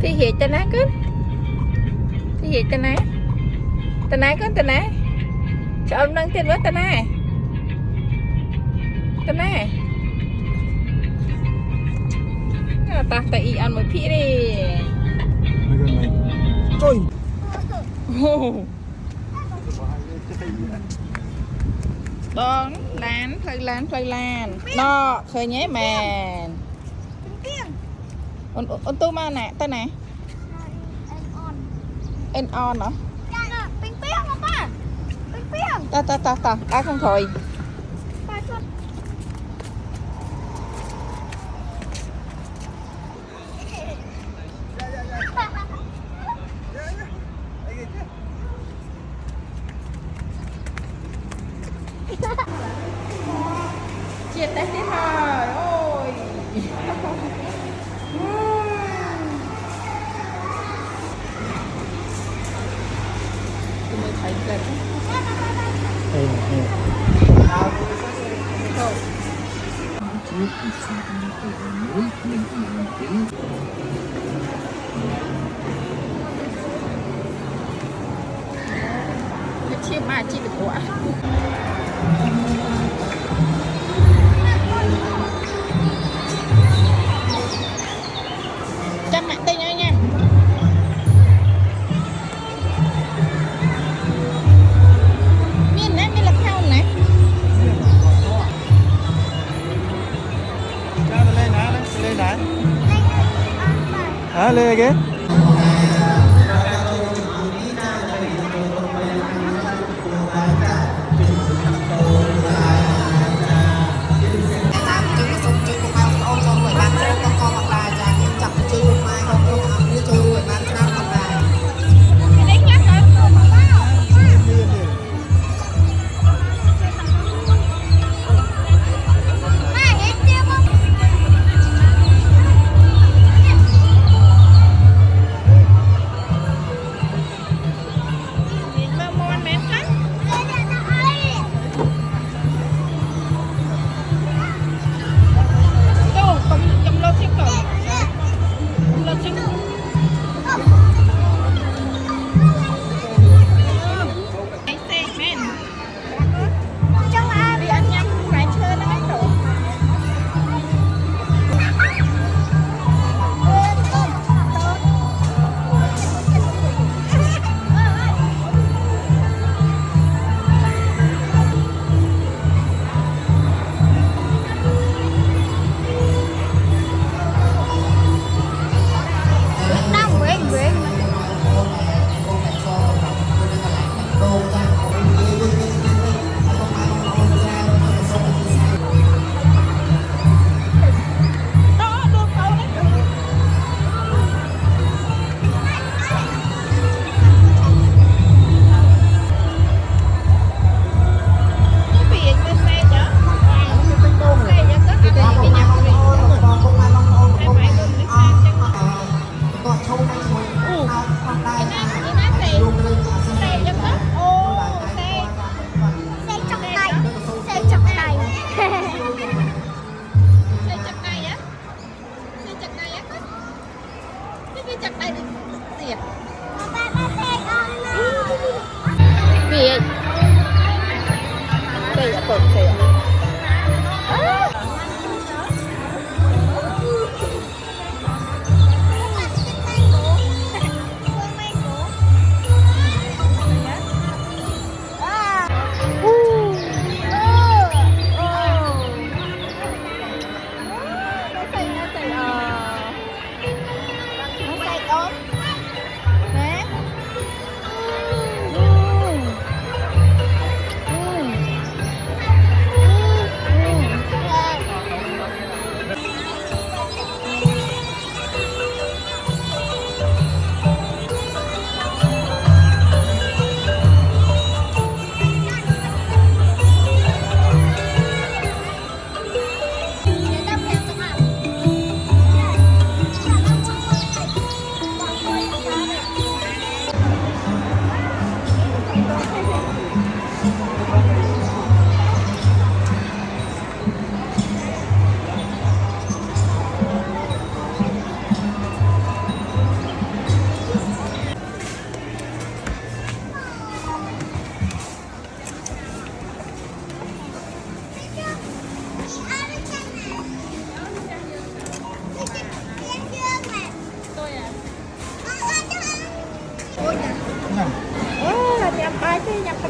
thì hiện tên á cứ thì hiện tên á cứ tên á cho ông đăng tên với tên á ta tại ăn một phía đi Ôi đón lán phơi lan nó khơi nhé mèn ôn tu mà nè tên này en on hả ta không thôi chia tay thế thôi ôi thấy gần chia mà chị được quả chăm mẹ tay nhau nha miền này miền lập theo này lên đá hả lên kìa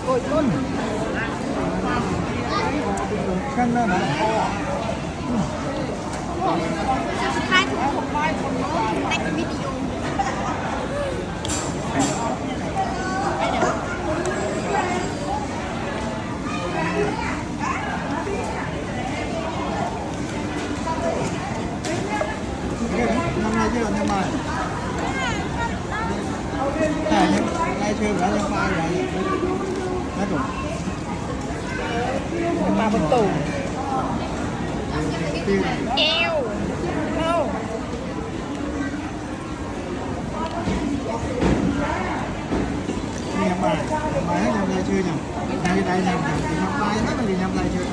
Cội luôn. Cân đó hả? Hai thủ một coi một đánh video. Năm nay chứ còn năm mai. Nhưng nay chưa đã năm mai rồi. Hết rồi. Mà một tủ. Tiêu. Eo. Đâu. Năm mai hết năm nay chưa nhỉ? Đây đây nhầm nhầm thì năm mai hết thì năm nay chưa nhỉ?